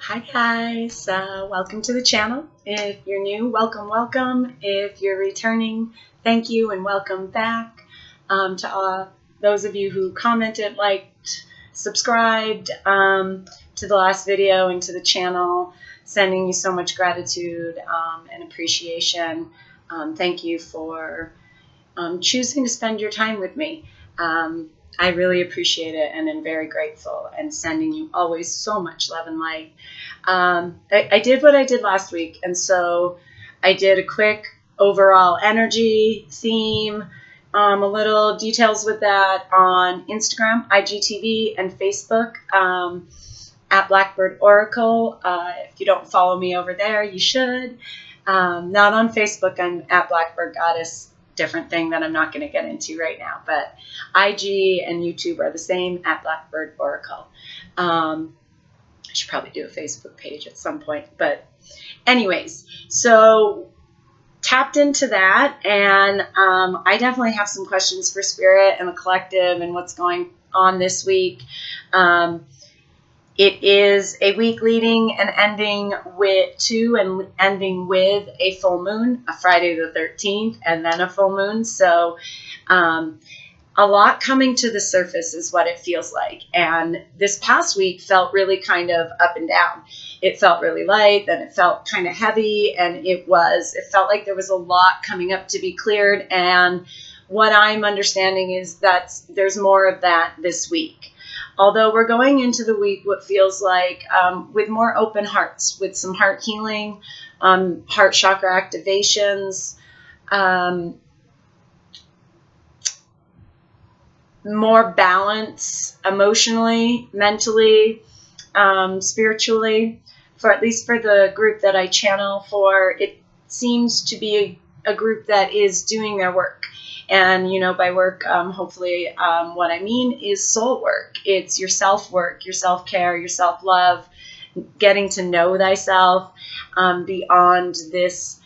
Hi guys, welcome to the channel. If you're new, welcome. If you're returning, thank you and welcome back. To those of you who commented, liked, subscribed to the last video and to the channel, sending you so much gratitude and appreciation. Thank you for choosing to spend your time with me. I really appreciate it and am very grateful, and sending you always so much love and light. I did what I did last week, and so I did a quick overall energy theme, a little details with that on Instagram, IGTV, and Facebook at blackbirdoracle. If you don't follow me over there, you should. Not on Facebook, I'm at Blackbird Goddess. Different thing that I'm not going to get into right now, but IG and YouTube are the same, at Blackbird Oracle. I should probably do a Facebook page at some point, but anyways, so tapped into that, and I definitely have some questions for Spirit and the collective and what's going on this week. It is a week leading and ending with a full moon, a Friday the 13th, and then a full moon. So a lot coming to the surface is what it feels like. And this past week felt really kind of up and down. It felt really light, then it felt kind of heavy, and it felt like there was a lot coming up to be cleared. And what I'm understanding is that there's more of that this week. Although we're going into the week what feels like with more open hearts, with some heart healing, heart chakra activations, more balance emotionally, mentally, spiritually, for at least for the group that I channel for. It seems to be a group that is doing their work. And, by work, hopefully what I mean is soul work. It's your self-work, your self-care, your self-love, getting to know thyself beyond this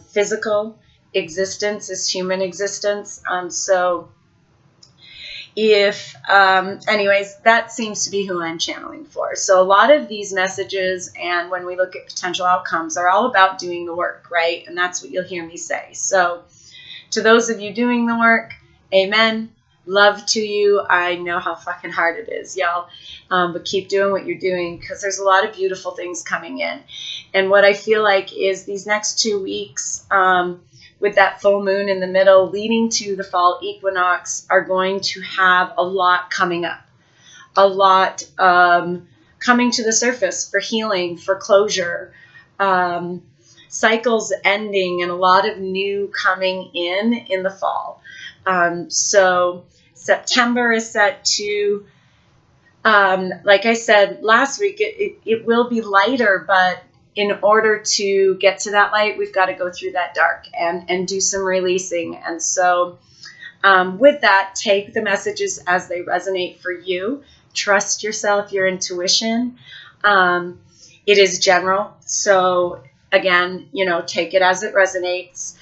physical existence, this human existence. Anyways, that seems to be who I'm channeling for. So a lot of these messages, and when we look at potential outcomes, are all about doing the work, right? And that's what you'll hear me say. So to those of you doing the work, amen. Love to you. I know how fucking hard it is, y'all. But keep doing what you're doing, because there's a lot of beautiful things coming in. And what I feel like is these next 2 weeks, with that full moon in the middle leading to the fall equinox, are going to have a lot coming up. A lot coming to the surface for healing, for closure, cycles ending, and a lot of new coming in the fall. So September is set to, like I said last week, it will be lighter, but in order to get to that light, we've got to go through that dark and do some releasing. And so with that, take the messages as they resonate for you. Trust yourself, your intuition. It is general. So again, take it as it resonates.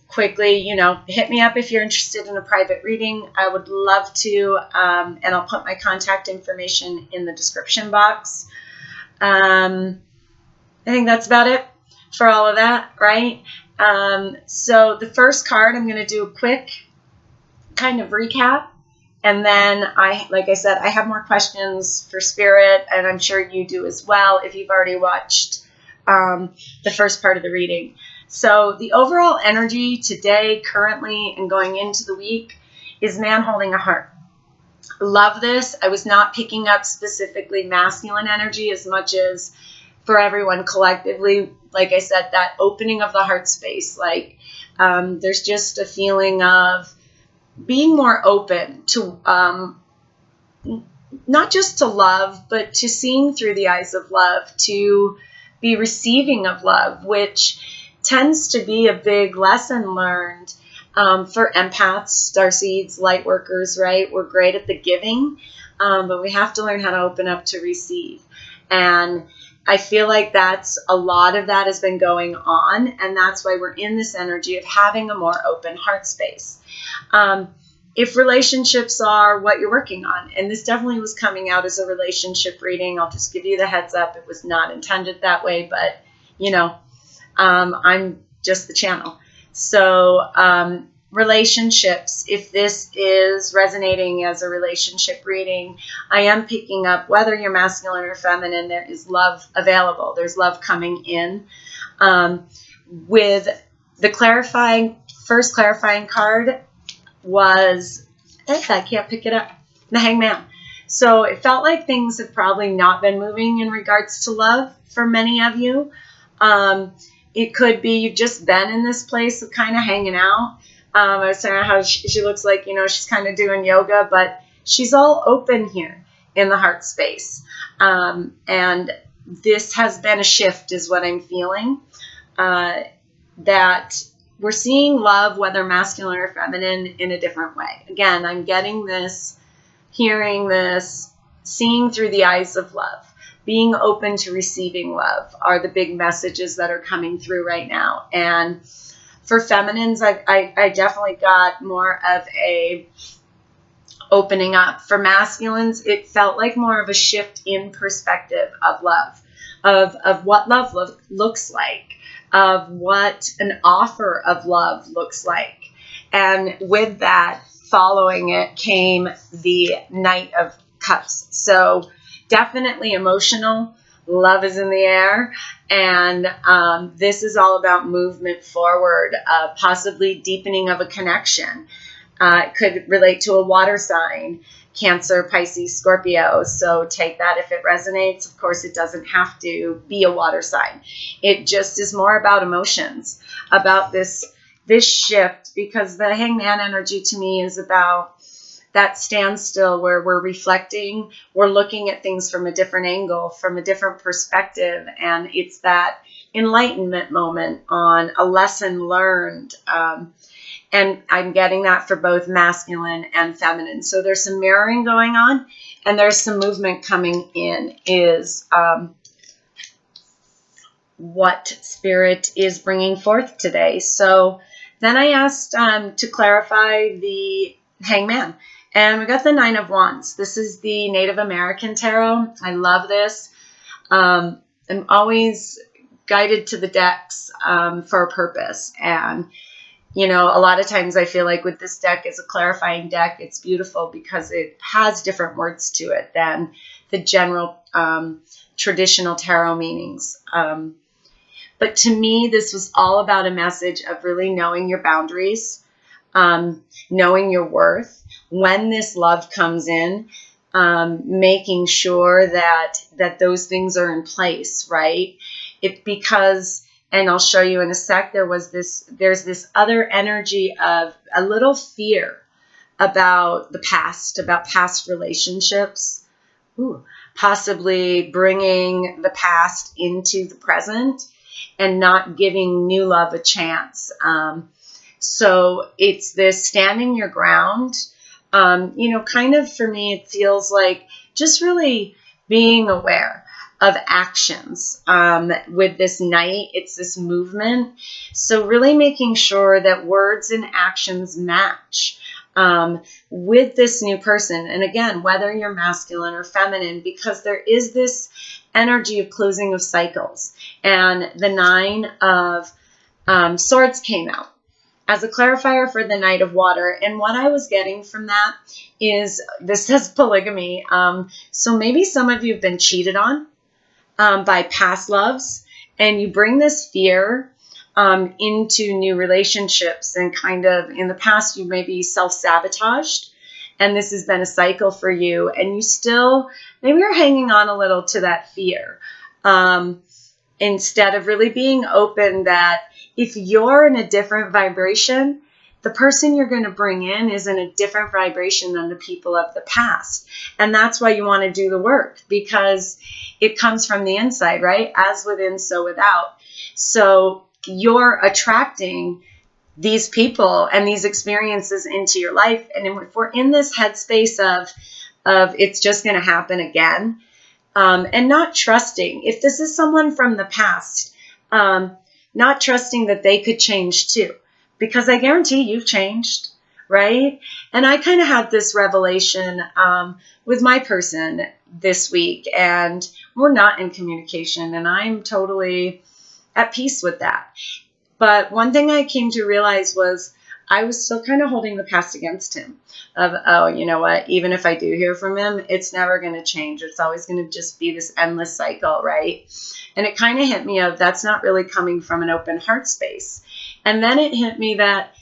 Quickly, hit me up if you're interested in a private reading. I would love to, and I'll put my contact information in the description box. I think that's about it for all of that, right? So the first card, I'm going to do a quick kind of recap. And then like I said, I have more questions for Spirit, and I'm sure you do as well if you've already watched the first part of the reading. So the overall energy today, currently, and going into the week is man holding a heart. Love this. I was not picking up specifically masculine energy as much as for everyone collectively. Like I said, that opening of the heart space, like there's just a feeling of being more open to not just to love, but to seeing through the eyes of love, to be receiving of love, which tends to be a big lesson learned for empaths, starseeds, light workers, right? We're great at the giving, but we have to learn how to open up to receive. And I feel like that's a lot of that has been going on, and that's why we're in this energy of having a more open heart space. if relationships are what you're working on, and this definitely was coming out as a relationship reading. I'll just give you the heads up. It was not intended that way, but, you know, I'm just the channel. So relationships, if this is resonating as a relationship reading, I am picking up whether you're masculine or feminine, there is love available. There's love coming in. With the first clarifying card was, I can't pick it up, the Hangman. So it felt like things have probably not been moving in regards to love for many of you. It could be you've just been in this place of kind of hanging out. I was saying how she looks like, you know, she's kind of doing yoga, but she's all open here in the heart space. And this has been a shift is what I'm feeling, that we're seeing love, whether masculine or feminine, in a different way. Again, I'm getting this, hearing this, seeing through the eyes of love. Being open to receiving love are the big messages that are coming through right now. And for feminines, I definitely got more of a opening up. For masculines, it felt like more of a shift in perspective of love, of what love looks like, of what an offer of love looks like. And with that, following it came the Knight of Cups. So definitely emotional. Love is in the air. And this is all about movement forward, possibly deepening of a connection. It could relate to a water sign, Cancer, Pisces, Scorpio. So take that if it resonates. Of course, it doesn't have to be a water sign. It just is more about emotions, about this shift, because the Hangman energy to me is about that standstill where we're reflecting, we're looking at things from a different angle, from a different perspective, and it's that enlightenment moment on a lesson learned. And I'm getting that for both masculine and feminine. So there's some mirroring going on, and there's some movement coming in, is what Spirit is bringing forth today. So then I asked to clarify the Hangman. And we got the Nine of Wands. This is the Native American tarot. I love this. I'm always guided to the decks for a purpose. And you know, a lot of times I feel like with this deck as a clarifying deck, it's beautiful because it has different words to it than the general traditional tarot meanings. But to me, this was all about a message of really knowing your boundaries, knowing your worth. When this love comes in, making sure that those things are in place, right? Because, and I'll show you in a sec, there's this other energy of a little fear about the past, about past relationships, possibly bringing the past into the present and not giving new love a chance. So it's this standing your ground. You know, kind of for me, it feels like just really being aware of actions. With this Knight, it's this movement. So really making sure that words and actions match with this new person. And again, whether you're masculine or feminine, because there is this energy of closing of cycles. And the Nine of Swords came out as a clarifier for the Knight of Water. And what I was getting from that is, this says polygamy. So maybe some of you have been cheated on by past loves, and you bring this fear into new relationships, and kind of in the past you maybe self-sabotaged, and this has been a cycle for you, and you still, maybe you're hanging on a little to that fear, instead of really being open that if you're in a different vibration, the person you're going to bring in is in a different vibration than the people of the past. And that's why you want to do the work, because it comes from the inside, right? As within, so without. So you're attracting these people and these experiences into your life. And if we're in this headspace of it's just going to happen again, and not trusting, if this is someone from the past, not trusting that they could change too, because I guarantee you've changed, right? And I kind of had this revelation with my person this week, and we're not in communication, and I'm totally at peace with that. But one thing I came to realize was I was still kind of holding the past against him of, oh, you know what, even if I do hear from him, it's never going to change. It's always going to just be this endless cycle, right? And it kind of hit me of that's not really coming from an open heart space. And then it hit me that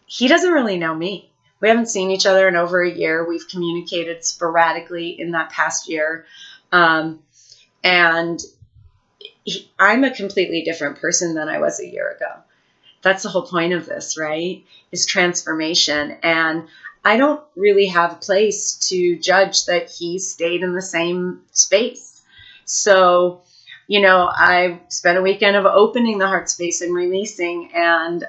he doesn't really know me. We haven't seen each other in over a year. We've communicated sporadically in that past year. And I'm a completely different person than I was a year ago. That's the whole point of this, right? Is transformation. And I don't really have a place to judge that he stayed in the same space. So, you know, I spent a weekend of opening the heart space and releasing, and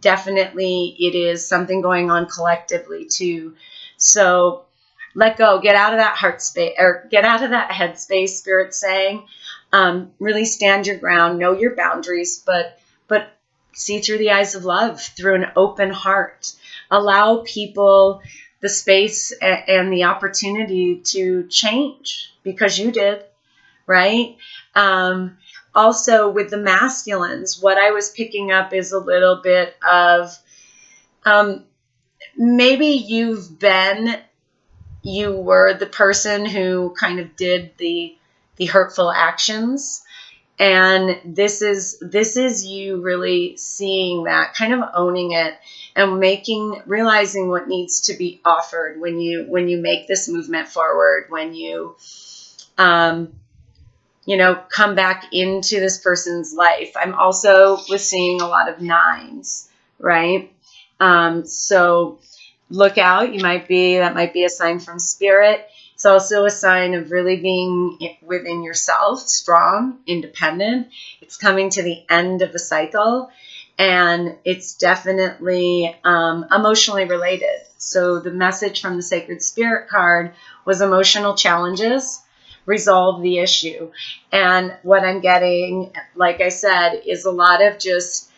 definitely it is something going on collectively too. So let go, get out of that heart space, or get out of that head space, Spirit's saying. Really stand your ground, know your boundaries, but see through the eyes of love, through an open heart. Allow people the space and the opportunity to change because you did, right? Also, with the masculines, what I was picking up is a little bit of maybe you were the person who kind of did the hurtful actions. And this is you really seeing that, kind of owning it, and realizing what needs to be offered when you make this movement forward, when you come back into this person's life. I'm also seeing a lot of 9s, right? So look out. That might be a sign from Spirit. It's also a sign of really being within yourself, strong, independent. It's coming to the end of the cycle, and it's definitely emotionally related. So the message from the Sacred Spirit card was emotional challenges, resolve the issue. And what I'm getting, like I said, is a lot of just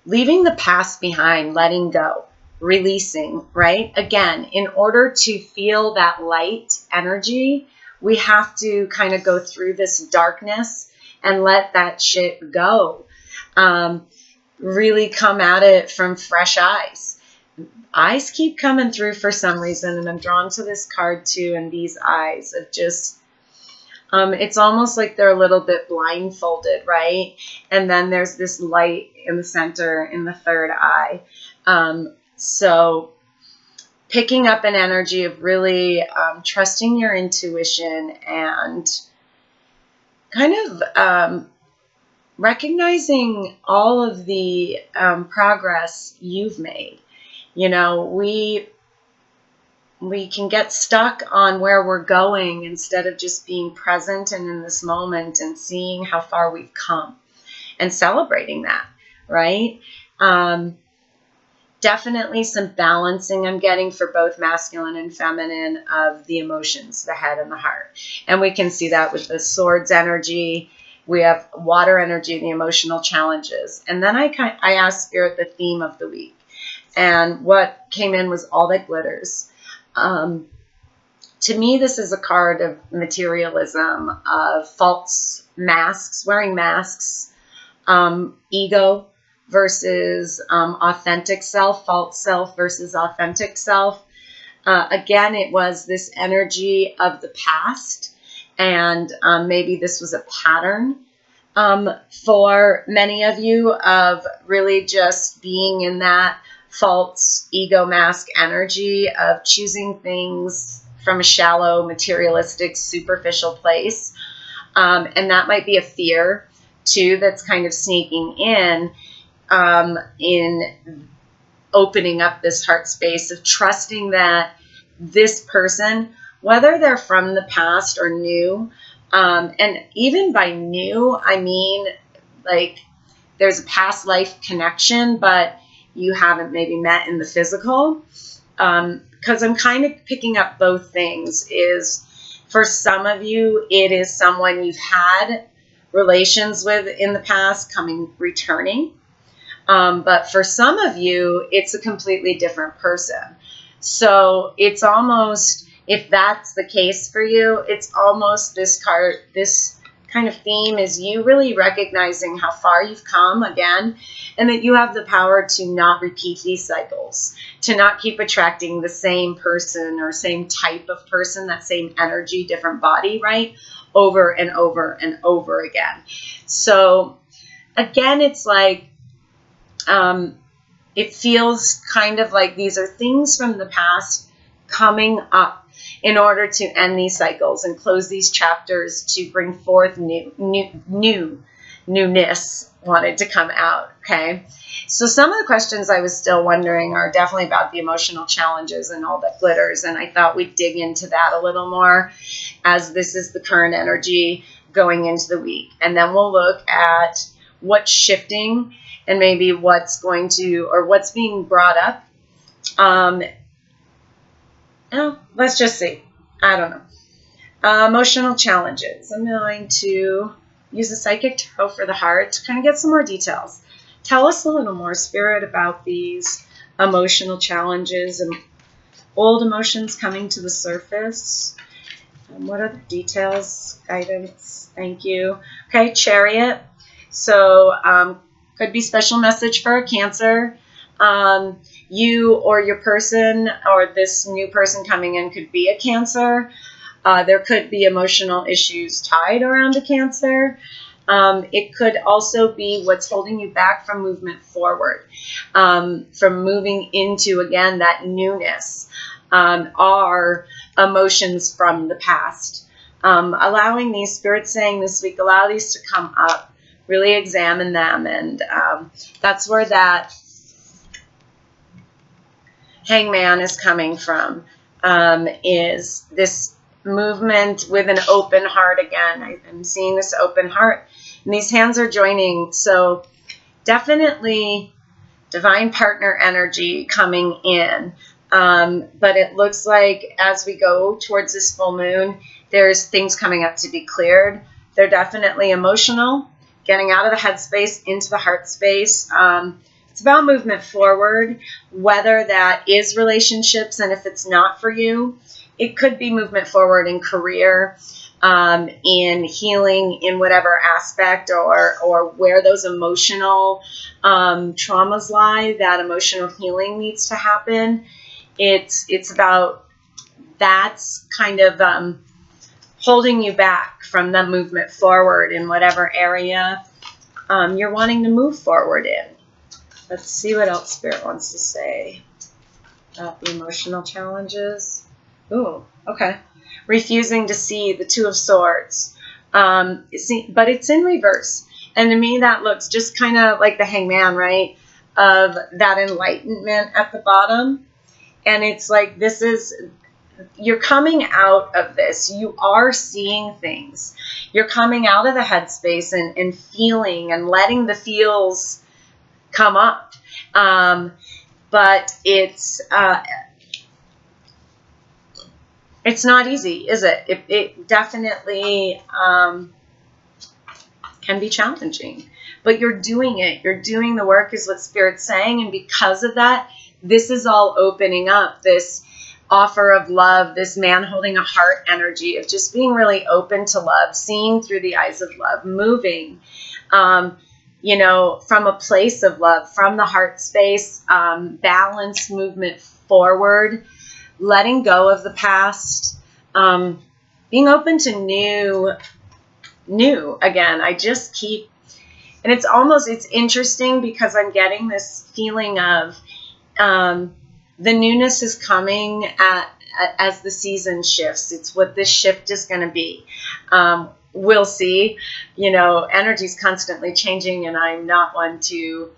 leaving the past behind, letting go. Releasing, right? Again, in order to feel that light energy, we have to kind of go through this darkness and let that shit go. Really come at it from fresh eyes. Eyes keep coming through for some reason, and I'm drawn to this card too, and these eyes of just, it's almost like they're a little bit blindfolded, right? And then there's this light in the center, in the third eye. So picking up an energy of really trusting your intuition and kind of recognizing all of the progress you've made. You know, we can get stuck on where we're going instead of just being present and in this moment and seeing how far we've come and celebrating that, right? Definitely some balancing I'm getting for both masculine and feminine of the emotions, the head and the heart. And we can see that with the swords energy. We have water energy, the emotional challenges. And then I asked Spirit the theme of the week. And what came in was all that glitters. To me, this is a card of materialism, of false masks, wearing masks, ego versus authentic self, false self versus authentic self. Again, it was this energy of the past, and maybe this was a pattern for many of you of really just being in that false ego mask energy of choosing things from a shallow, materialistic, superficial place. And that might be a fear, too, that's kind of sneaking in opening up this heart space of trusting that this person, whether they're from the past or new, and even by new, I mean, like, there's a past life connection, but you haven't maybe met in the physical. Because I'm kind of picking up both things. Is for some of you, it is someone you've had relations with in the past returning. But for some of you, it's a completely different person. So it's almost, if that's the case for you, it's almost this kind of theme is you really recognizing how far you've come again, and that you have the power to not repeat these cycles, to not keep attracting the same person or same type of person, that same energy, different body, right? Over and over and over again. So again, it's like, it feels kind of like these are things from the past coming up in order to end these cycles and close these chapters to bring forth newness wanted to come out. Okay. So some of the questions I was still wondering are definitely about the emotional challenges and all that glitters. And I thought we'd dig into that a little more, as this is the current energy going into the week. And then we'll look at what's shifting and maybe what's going to, or what's being brought up. Let's just see. I don't know. Emotional challenges. I'm going to use a psychic tarot for the heart to kind of get some more details. Tell us a little more, Spirit, about these emotional challenges and old emotions coming to the surface. What are the details? Guidance. Thank you. Okay, Chariot. So could be special message for a Cancer. You or your person or this new person coming in could be a Cancer. There could be emotional issues tied around a Cancer. It could also be what's holding you back from movement forward, from moving into, again, that newness, are emotions from the past. Allowing these, Spirit saying this week, allow these to come up, really examine them. And that's where that Hangman is coming from, is this movement with an open heart again. I'm seeing this open heart, and these hands are joining. So definitely divine partner energy coming in. But it looks like as we go towards this full moon, there's things coming up to be cleared. They're definitely emotional, getting out of the head space into the heart space. It's about movement forward, whether that is relationships, and if it's not for you, it could be movement forward in career, in healing in whatever aspect, or where those emotional traumas lie, that emotional healing needs to happen. It's about that's kind of holding you back from the movement forward in whatever area you're wanting to move forward in. Let's see what else Spirit wants to say about the emotional challenges. Ooh, okay. Refusing to see the Two of Swords. But it's in reverse. And to me, that looks just kind of like the Hangman, right? Of that enlightenment at the bottom. And it's like, you're coming out of this. You are seeing things. You're coming out of the headspace and feeling and letting the feels come up. But it's not easy, is it? It definitely can be challenging. But you're doing it. You're doing the work is what Spirit's saying. And because of that, this is all opening up, this offer of love, this man holding a heart energy of just being really open to love, seeing through the eyes of love, moving, from a place of love, from the heart space, balanced movement forward, letting go of the past, being open to new again. I just keep, and it's interesting because I'm getting this feeling of the newness is coming as the season shifts. It's what this shift is going to be. We'll see. Energy's constantly changing, and I'm not one to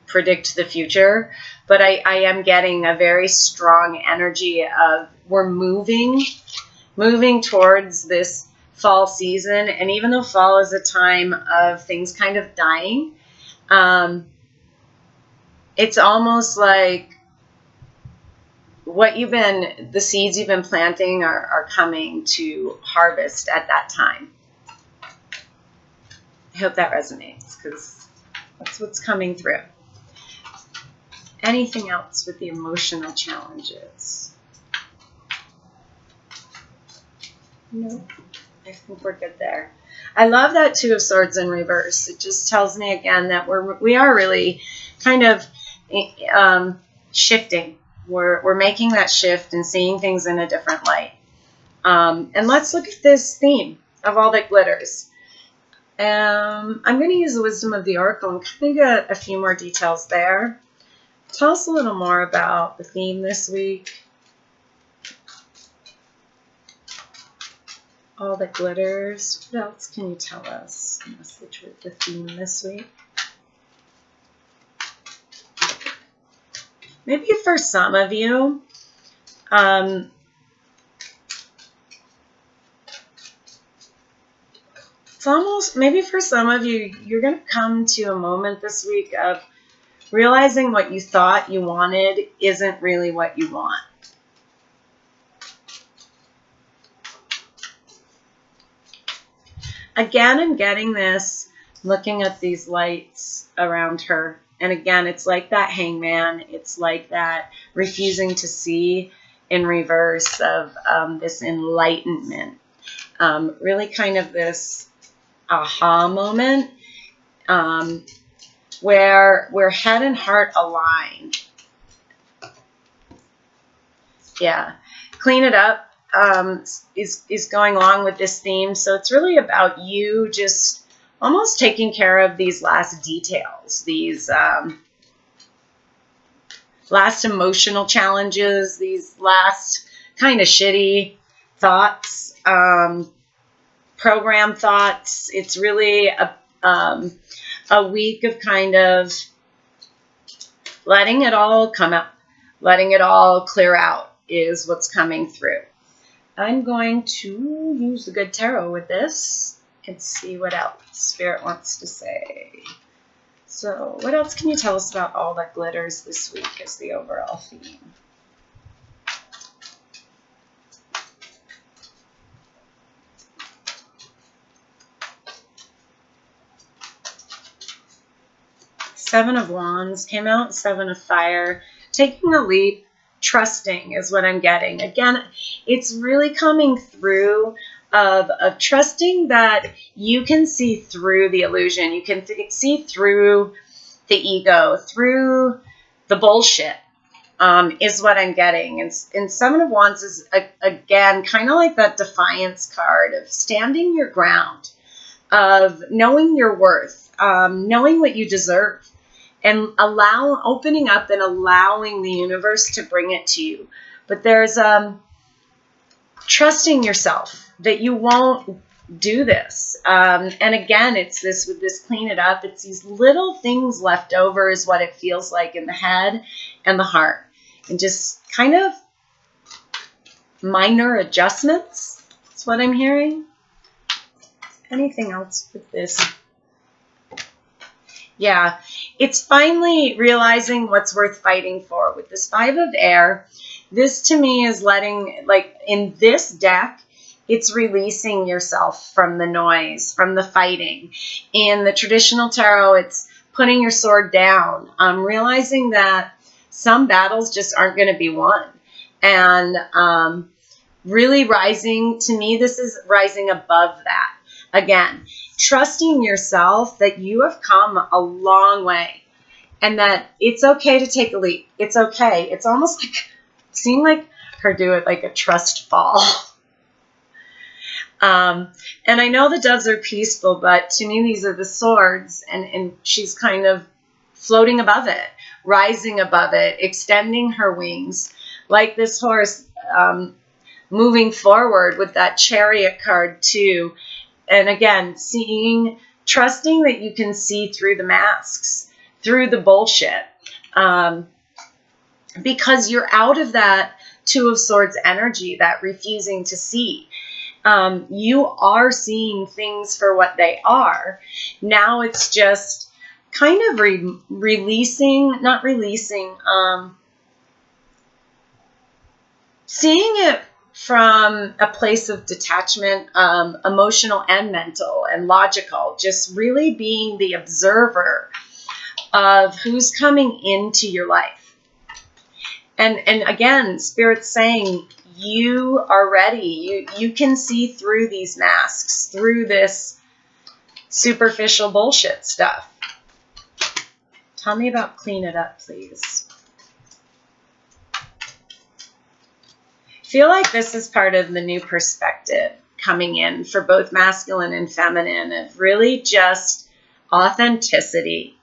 predict the future, but I am getting a very strong energy of we're moving towards this fall season. And even though fall is a time of things kind of dying, it's almost like the seeds you've been planting are coming to harvest at that time. I hope that resonates, because that's what's coming through. Anything else with the emotional challenges? Nope. I think we're good there. I love that Two of Swords in reverse. It just tells me again that we are really kind of shifting. We're making that shift and seeing things in a different light. And let's look at this theme of all that glitters. I'm going to use the wisdom of the oracle and kind of get a few more details there. Tell us a little more about the theme this week. All that glitters. What else can you tell us? A message with the theme this week. Maybe for some of you, it's almost, maybe for some of you, you're going to come to a moment this week of realizing what you thought you wanted isn't really what you want. Again, I'm getting this, looking at these lights around her. And again, it's like that hangman. It's like that refusing to see in reverse of this enlightenment. Really kind of this aha moment where head and heart align. Yeah. Clean it up. Is going along with this theme. So it's really about you just almost taking care of these last details, these last emotional challenges, these last kind of shitty thoughts, program thoughts. It's really a week of kind of letting it all come out, letting it all clear out is what's coming through. I'm going to use the good tarot with this and see what else Spirit wants to say. So what else can you tell us about all that glitters this week as the overall theme? Seven of Wands came out, Seven of Fire. Taking a leap, trusting is what I'm getting. Again, it's really coming through of trusting that you can see through the illusion. You can see through the ego, through the bullshit, is what I'm getting. And Seven of Wands is, again, kind of like that defiance card of standing your ground, of knowing your worth, knowing what you deserve, and opening up and allowing the universe to bring it to you. But there's trusting yourself that you won't do this. And again, it's this with this clean it up. It's these little things left over is what it feels like in the head and the heart. And just kind of minor adjustments. That's what I'm hearing. Anything else with this? Yeah, it's finally realizing what's worth fighting for. With this Five of Air, this to me is letting, like in this deck, it's releasing yourself from the noise, from the fighting. In the traditional tarot, it's putting your sword down, realizing that some battles just aren't going to be won. And really rising, to me, this is rising above that. Again, trusting yourself that you have come a long way and that it's okay to take a leap. It's okay. It's almost like, seeing like her do it like a trust fall. And I know the doves are peaceful, but to me, these are the swords, and she's kind of floating above it, rising above it, extending her wings like this horse, moving forward with that Chariot card too. And again, trusting that you can see through the masks, through the bullshit, because you're out of that Two of Swords energy, that refusing to see. You are seeing things for what they are. Now it's just kind of seeing it from a place of detachment, emotional and mental and logical, just really being the observer of who's coming into your life. And again, Spirit's saying you are ready. You can see through these masks, through this superficial bullshit stuff. Tell me about clean it up, please. Feel like this is part of the new perspective coming in for both masculine and feminine, of really just authenticity,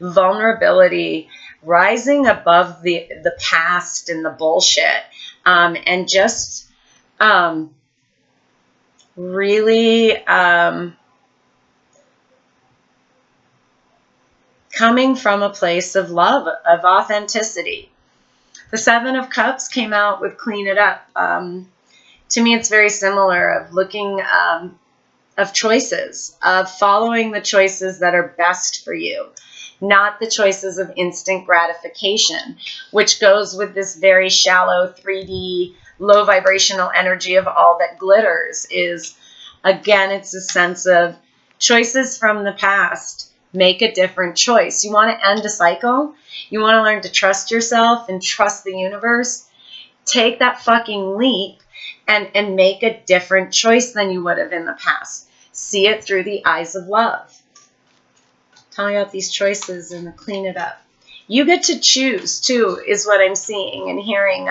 vulnerability, rising above the past and the bullshit, and just really coming from a place of love, of authenticity. The Seven of Cups came out with clean it up. To me, it's very similar, of looking of choices, of following the choices that are best for you, not the choices of instant gratification, which goes with this very shallow 3D, low vibrational energy of all that glitters. Is, again, it's a sense of choices from the past. Make a different choice. You want to end a cycle? You want to learn to trust yourself and trust the universe? Take that fucking leap and make a different choice than you would have in the past. See it through the eyes of love. Tell me about these choices and clean it up. You get to choose, too, is what I'm seeing and hearing,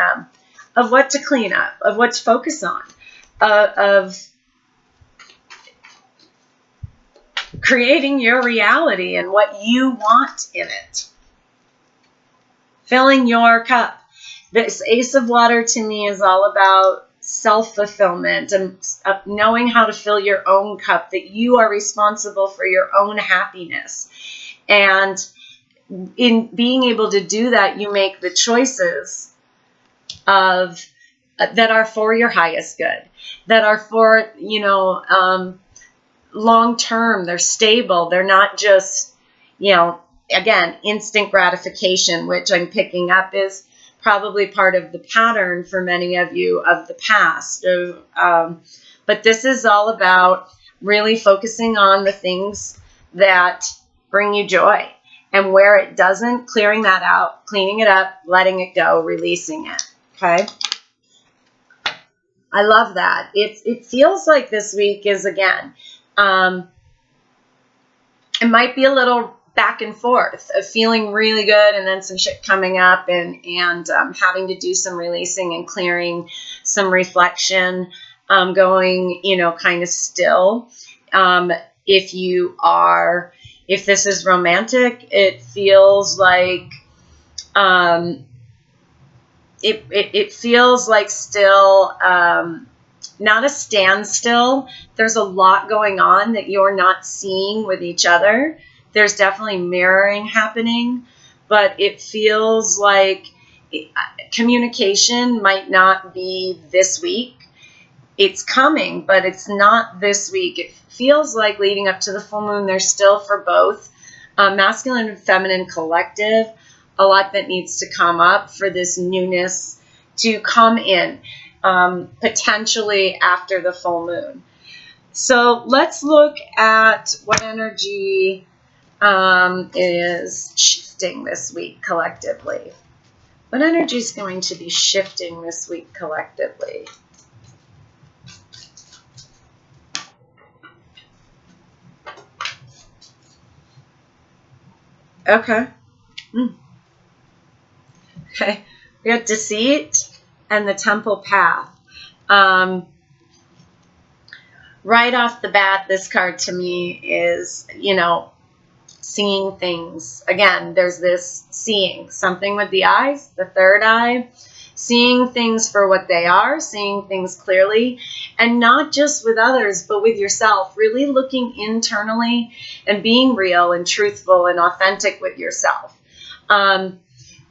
of what to clean up, of what to focus on, of creating your reality and what you want in it. Filling your cup. This Ace of Water to me is all about self-fulfillment and knowing how to fill your own cup, that you are responsible for your own happiness. And in being able to do that, you make the choices of that are for your highest good, that are for, long term. They're stable. They're not just, again, instant gratification, which I'm picking up is probably part of the pattern for many of you of the past. But this is all about really focusing on the things that bring you joy. And where it doesn't, clearing that out, cleaning it up, letting it go, releasing it. Okay? I love that. It feels like this week is, again, it might be a little back and forth of feeling really good and then some shit coming up and having to do some releasing and clearing, some reflection, going, kind of still. If this is romantic, it feels like, it feels like still, not a standstill. There's a lot going on that you're not seeing with each other. There's definitely mirroring happening, but it feels like communication might not be this week. It's coming, but it's not this week. It feels like leading up to the full moon, there's still for both masculine and feminine collective, a lot that needs to come up for this newness to come in, potentially after the full moon. So let's look at what energy is shifting this week collectively. What energy is going to be shifting this week collectively? Okay. Okay. We got deceit and the temple path. Right off the bat, this card to me is, seeing things. Again, there's this seeing something with the eyes, the third eye, seeing things for what they are, seeing things clearly, and not just with others, but with yourself, really looking internally and being real and truthful and authentic with yourself.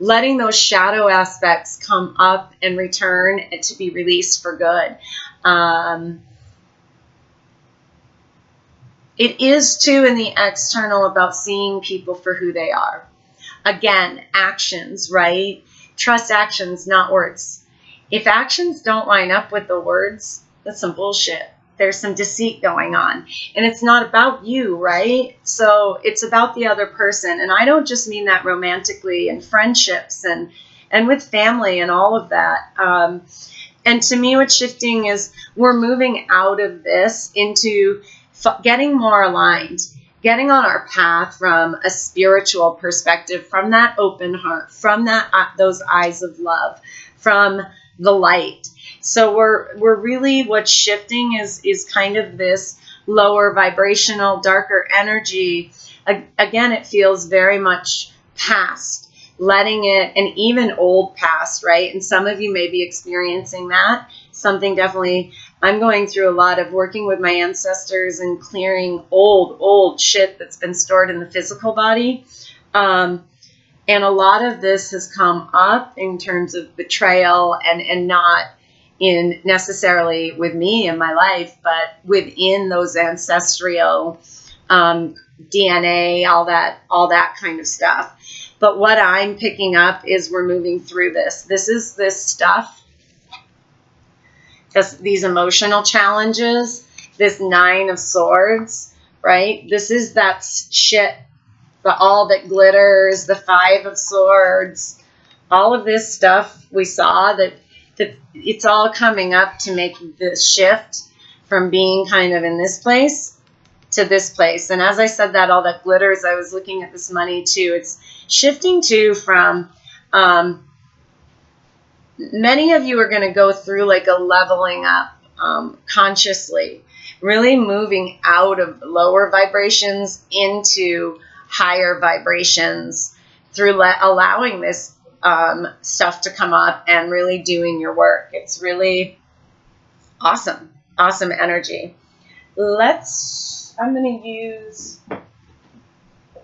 Letting those shadow aspects come up and return and to be released for good. It is, too, in the external about seeing people for who they are. Again, actions, right? Trust actions, not words. If actions don't line up with the words, that's some bullshit. There's some deceit going on. And it's not about you, right? So it's about the other person. And I don't just mean that romantically in friendships and and with family and all of that. And to me, what's shifting is we're moving out of this into getting more aligned, getting on our path from a spiritual perspective, from that open heart, from that those eyes of love, from the light. So we're really, what's shifting is kind of this lower vibrational, darker energy. Again, it feels very much past, letting it, and even old past, right? And some of you may be experiencing that. Something definitely, I'm going through a lot of working with my ancestors and clearing old shit that's been stored in the physical body. And a lot of this has come up in terms of betrayal, and not in necessarily with me in my life, but within those ancestral DNA, all that kind of stuff. But what I'm picking up is we're moving through this. This is this stuff, these emotional challenges, this 9 of Swords, right? This is that shit, all that glitters, the 5 of Swords, all of this stuff we saw that it's all coming up to make this shift from being kind of in this place to this place. And as I said that, all that glitters, I was looking at this money too. It's shifting to from, many of you are going to go through like a leveling up consciously, really moving out of lower vibrations into higher vibrations through allowing this stuff to come up and really doing your work. It's really awesome energy. I'm going to use the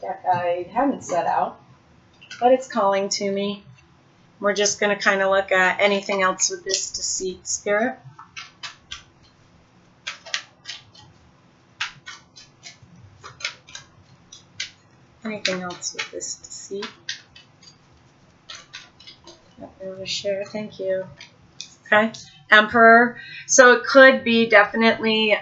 deck I hadn't set out, but it's calling to me. We're just going to kind of look at anything else with this deceit spirit. Anything else with this deceit? Not able to share. Thank you. Okay. Emperor. So it could be definitely,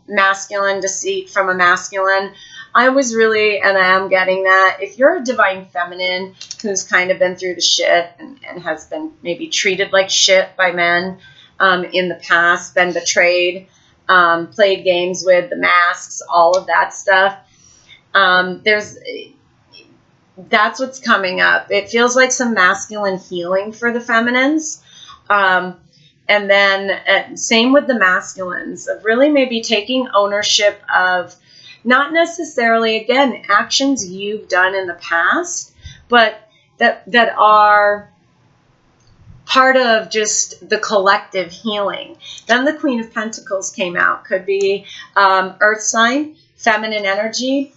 masculine deceit from a masculine. I was really, and I am getting that, if you're a divine feminine who's kind of been through the shit and has been maybe treated like shit by men in the past, been betrayed, played games with the masks, all of that stuff, that's what's coming up. It feels like some masculine healing for the feminines. And then same with the masculines, of really maybe taking ownership of not necessarily, again, actions you've done in the past, but that are part of just the collective healing. Then the Queen of Pentacles came out. Could be earth sign, feminine energy.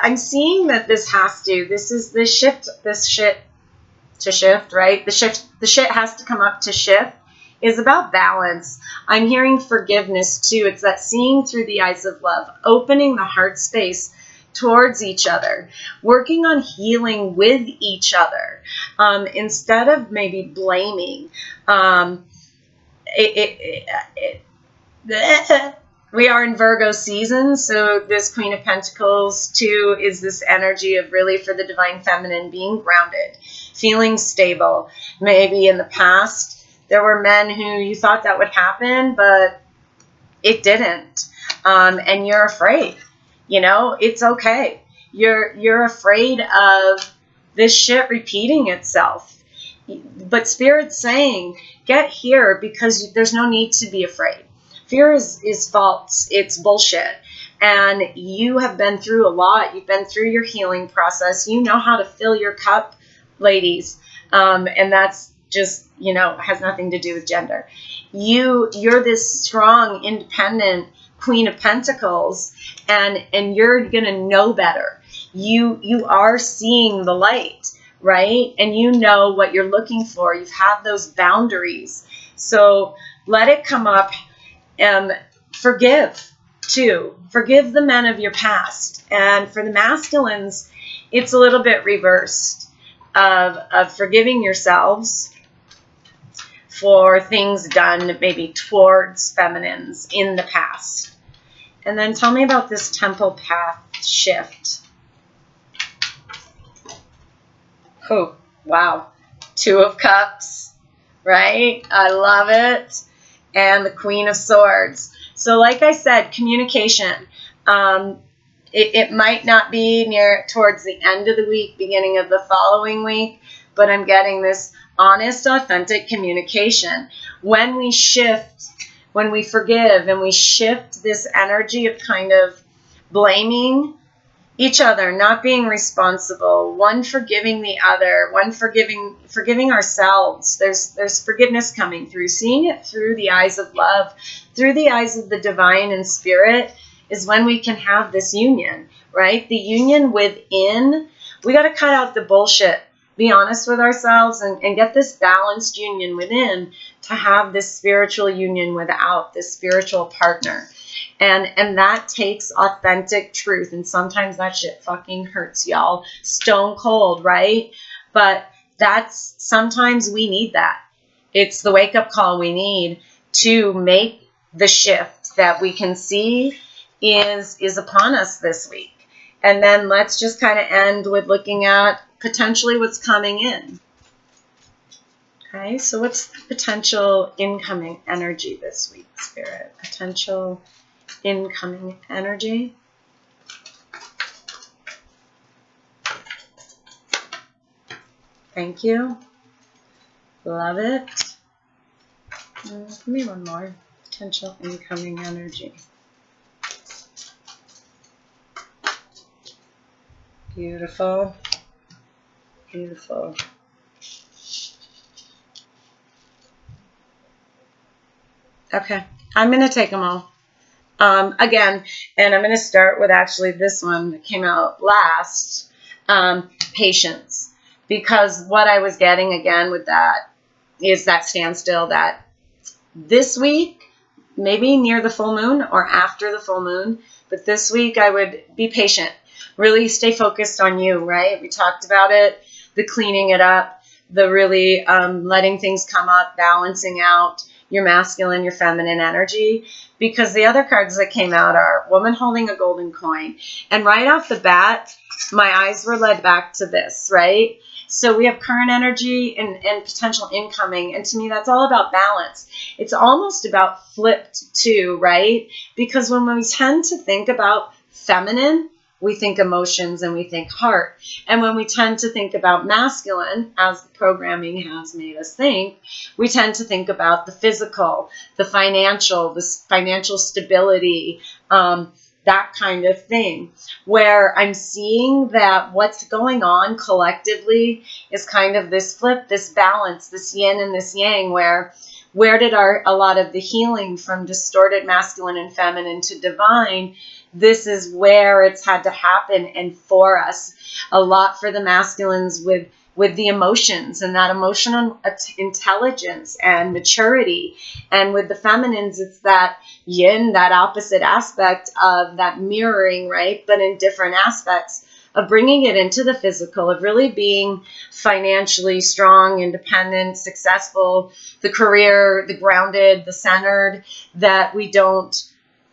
I'm seeing that this shit to shift, right? The shit has to come up to shift, is about balance. I'm hearing forgiveness too. It's that seeing through the eyes of love, opening the heart space towards each other, working on healing with each other, instead of maybe blaming. We are in Virgo season, so this Queen of Pentacles too is this energy of really, for the divine feminine, being grounded, feeling stable. Maybe in the past there were men who you thought that would happen, but it didn't, and you're afraid. It's okay. You're afraid of this shit repeating itself, but Spirit's saying, get here, because there's no need to be afraid. Fear is false. It's bullshit. And you have been through a lot. You've been through your healing process. You know how to fill your cup, ladies. And that's just, has nothing to do with gender. You're this strong, independent Queen of Pentacles, and you're going to know better. You are seeing the light, right? And you know what you're looking for. You have those boundaries. So let it come up. Forgive too. Forgive the men of your past. And for the masculines, it's a little bit reversed of forgiving yourselves for things done maybe towards feminines in the past. And then tell me about this temple path shift. Oh, Wow. Two of Cups, right? I love it. And the Queen of Swords. So like I said, communication. It might not be near towards the end of the week, beginning of the following week, but I'm getting this honest, authentic communication. When we shift, when we forgive, and we shift this energy of kind of blaming each other, not being responsible, one forgiving the other, one forgiving ourselves. There's forgiveness coming through, seeing it through the eyes of love, through the eyes of the divine and spirit, is when we can have this union, right? The union within. We got to cut out the bullshit, be honest with ourselves, and get this balanced union within to have this spiritual union without, this spiritual partner. And that takes authentic truth. And sometimes that shit fucking hurts, y'all. Stone cold, right? But that's, sometimes we need that. It's the wake-up call we need to make the shift that we can see is upon us this week. And then let's just kind of end with looking at potentially what's coming in. Okay, so what's the potential incoming energy this week, Spirit? Potential incoming energy. Thank you. Love it. Give me one more. Potential incoming energy. Beautiful. Beautiful. Okay, I'm going to take them all. Again, and I'm going to start with actually this one that came out last, patience. Because what I was getting again with that is that standstill, that this week, maybe near the full moon or after the full moon, but this week I would be patient. Really stay focused on you, right? We talked about it, the cleaning it up, the really letting things come up, balancing out your masculine, your feminine energy, because the other cards that came out are woman holding a golden coin. And right off the bat, my eyes were led back to this, right? So we have current energy and potential incoming. And to me, that's all about balance. It's almost about flipped too, right? Because when we tend to think about feminine, we think emotions and we think heart. And when we tend to think about masculine, as the programming has made us think, we tend to think about the physical, the financial stability, that kind of thing. Where I'm seeing that what's going on collectively is kind of this flip, this balance, this yin and this yang, where did a lot of the healing from distorted masculine and feminine to divine, this is where it's had to happen. And for us, a lot for the masculines with the emotions and that emotional intelligence and maturity. And with the feminines, it's that yin, that opposite aspect of that mirroring, right? But in different aspects of bringing it into the physical, of really being financially strong, independent, successful, the career, the grounded, the centered, that we don't,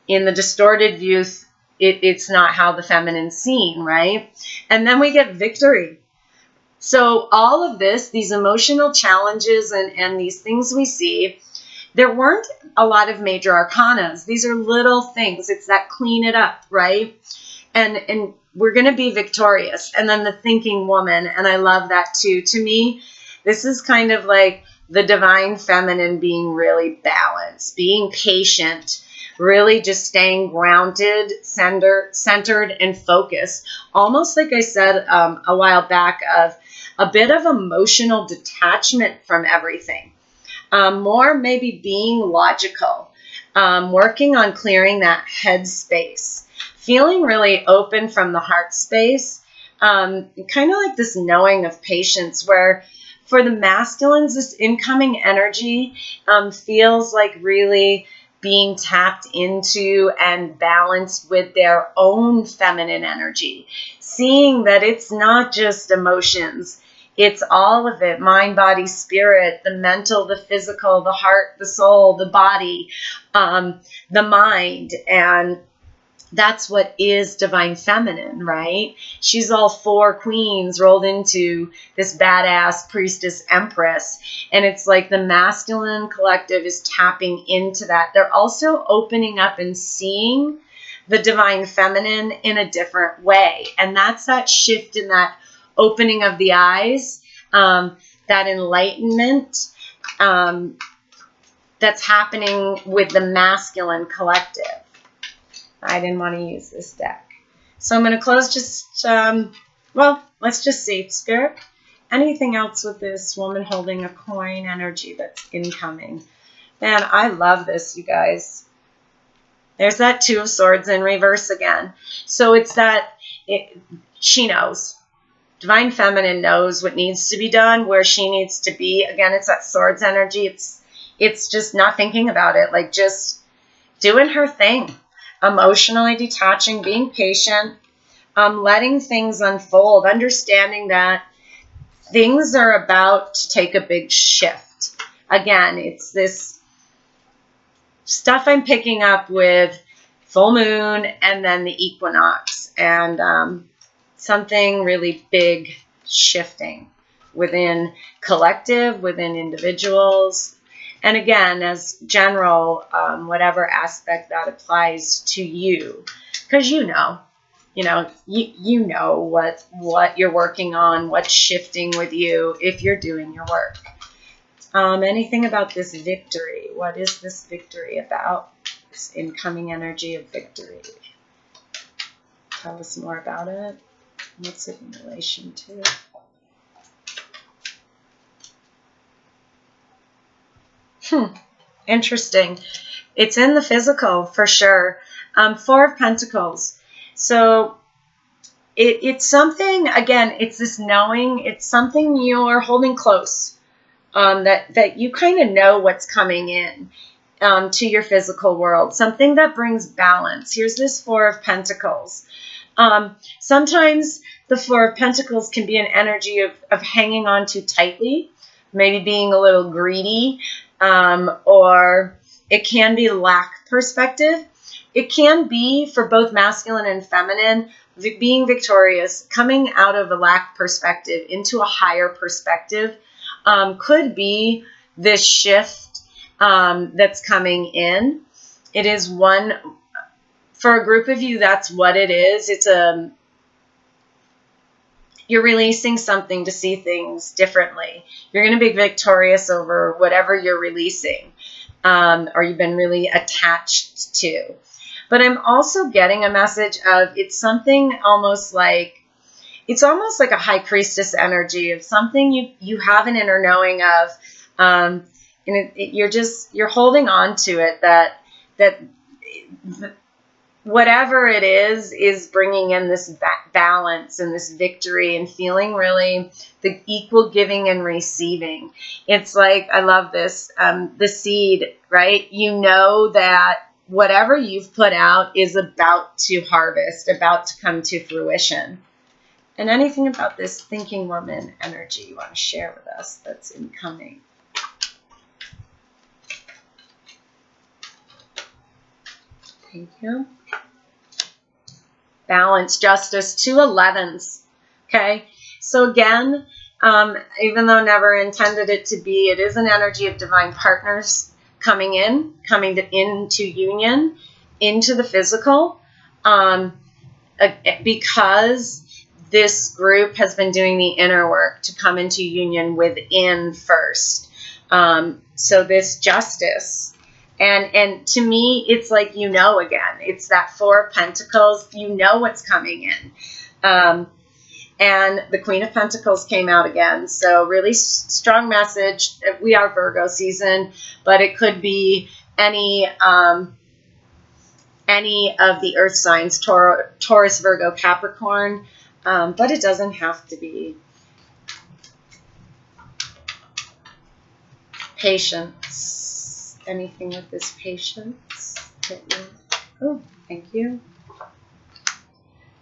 in the distorted views, it's not how the feminine's seen, right? And then we get victory. So all of this, these emotional challenges and these things we see, there weren't a lot of major arcanas. These are little things. It's that clean it up, right? And we're going to be victorious. And then the thinking woman, and I love that too. To me, this is kind of like the divine feminine being really balanced, being patient, really just staying grounded, centered, and focused. Almost like I said a while back, of a bit of emotional detachment from everything. More maybe being logical, working on clearing that head space, feeling really open from the heart space, kind of like this knowing of patience, where for the masculines, this incoming energy feels like really being tapped into and balanced with their own feminine energy, seeing that it's not just emotions, it's all of it, mind, body, spirit, the mental, the physical, the heart, the soul, the body, the mind, and that's what is divine feminine, right? She's all 4 queens rolled into this badass priestess empress. And it's like the masculine collective is tapping into that. They're also opening up and seeing the divine feminine in a different way. And that's that shift in that opening of the eyes, that enlightenment that's happening with the masculine collective. I didn't want to use this deck. So I'm going to close just, well, let's just see. Spirit, anything else with this woman holding a coin energy that's incoming? Man, I love this, you guys. There's that 2 of Swords in reverse again. So it's that, she knows. Divine feminine knows what needs to be done, where she needs to be. Again, it's that Swords energy. It's just not thinking about it, like just doing her thing. Emotionally detaching, being patient, letting things unfold, understanding that things are about to take a big shift. Again, it's this stuff I'm picking up with full moon and then the equinox, and something really big shifting within collective, within individuals. And again, as general, whatever aspect that applies to you, because you know what you're working on, what's shifting with you if you're doing your work. Anything about this victory? What is this victory about? This incoming energy of victory. Tell us more about it. What's it in relation to? Interesting. It's in the physical for sure. 4 of Pentacles. So it's something, again, it's this knowing. It's something you're holding close, that you kind of know what's coming in to your physical world. Something that brings balance. Here's this 4 of Pentacles. Sometimes the 4 of Pentacles can be an energy of hanging on too tightly, maybe being a little greedy, or it can be lack perspective. It can be, for both masculine and feminine, being victorious, coming out of a lack perspective into a higher perspective, could be this shift that's coming in. It is one, for a group of you, that's what it is. It's you're releasing something to see things differently. You're going to be victorious over whatever you're releasing, or you've been really attached to. But I'm also getting a message of, it's something almost like, it's almost like a high priestess energy of something you have an inner knowing of, and you're holding on to it, that whatever it is bringing in this balance and this victory, and feeling really the equal giving and receiving. It's like, I love this, the seed, right? You know that whatever you've put out is about to harvest, about to come to fruition. And anything about this thinking woman energy you want to share with us that's incoming? Thank you. Balance, justice, 2 11s. Okay, so again, even though never intended it to be, it is an energy of divine partners coming into union, into the physical, because this group has been doing the inner work to come into union within first. So this justice. And to me, it's like, again, it's that 4 of Pentacles. You know what's coming in. And the Queen of Pentacles came out again. So really strong message. We are Virgo season, but it could be any of the earth signs, Taurus, Virgo, Capricorn, but it doesn't have to be. Patience. Anything with this patience? Oh, thank you.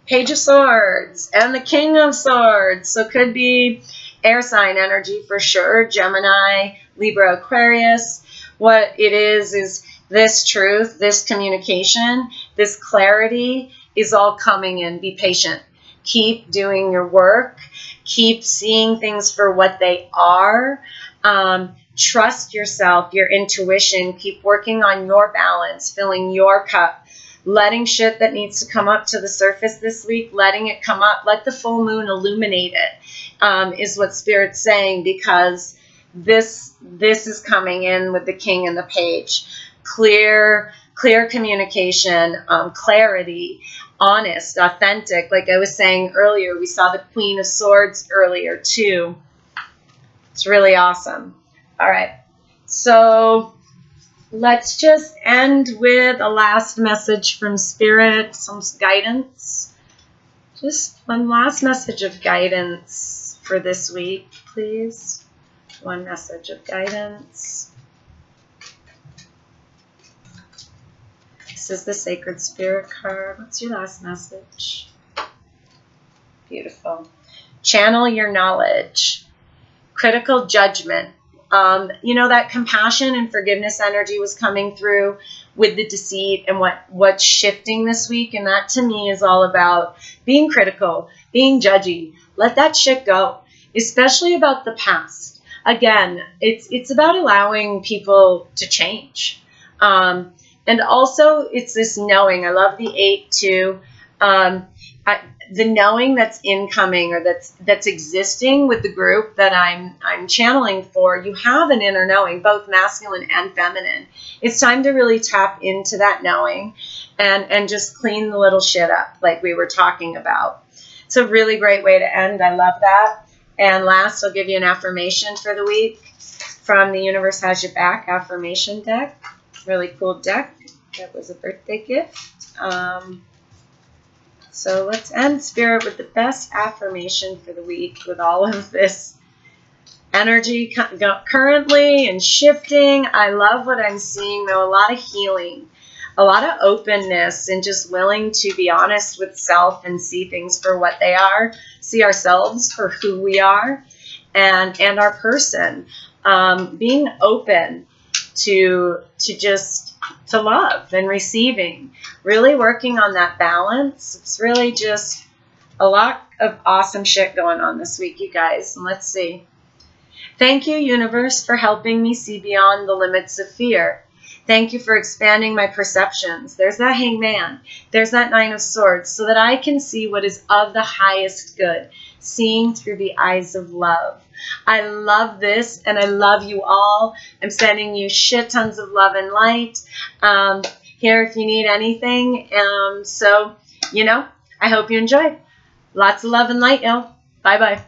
Page of Swords and the King of Swords. So could be air sign energy for sure. Gemini, Libra, Aquarius. What it is this truth, this communication, this clarity is all coming in. Be patient. Keep doing your work. Keep seeing things for what they are. Trust yourself, your intuition. Keep working on your balance, filling your cup. Letting shit that needs to come up to the surface this week, letting it come up. Let the full moon illuminate it, is what Spirit's saying, because this is coming in with the King and the Page. Clear communication, clarity, honest, authentic. Like I was saying earlier, we saw the Queen of Swords earlier too. It's really awesome. All right, so let's just end with a last message from Spirit, some guidance. Just one last message of guidance for this week, please. One message of guidance. This is the Sacred Spirit card. What's your last message? Beautiful. Channel your knowledge. Critical judgment. That compassion and forgiveness energy was coming through with the deceit and what's shifting this week. And that to me is all about being critical, being judgy. Let that shit go, especially about the past. Again, it's about allowing people to change. And also it's this knowing. I love the 8 too. The knowing that's incoming or that's existing with the group that I'm channeling for. You have an inner knowing, both masculine and feminine. It's time to really tap into that knowing and just clean the little shit up like we were talking about. It's a really great way to end. I love that. And last, I'll give you an affirmation for the week from the Universe Has Your Back affirmation deck. Really cool deck. That was a birthday gift. So let's end, Spirit, with the best affirmation for the week with all of this energy currently and shifting. I love what I'm seeing, though. A lot of healing, a lot of openness, and just willing to be honest with self and see things for what they are, see ourselves for who we are, and our person. Being open to love and receiving, really working on that balance. It's really just a lot of awesome shit going on this week, you guys. And let's see. Thank you, universe, for helping me see beyond the limits of fear. Thank you for expanding my perceptions. There's that Hangman. There's that 9 of Swords, so that I can see what is of the highest good, seeing through the eyes of love. I love this, and I love you all. I'm sending you shit tons of love and light. Here if you need anything. I hope you enjoy. Lots of love and light, y'all. Bye-bye.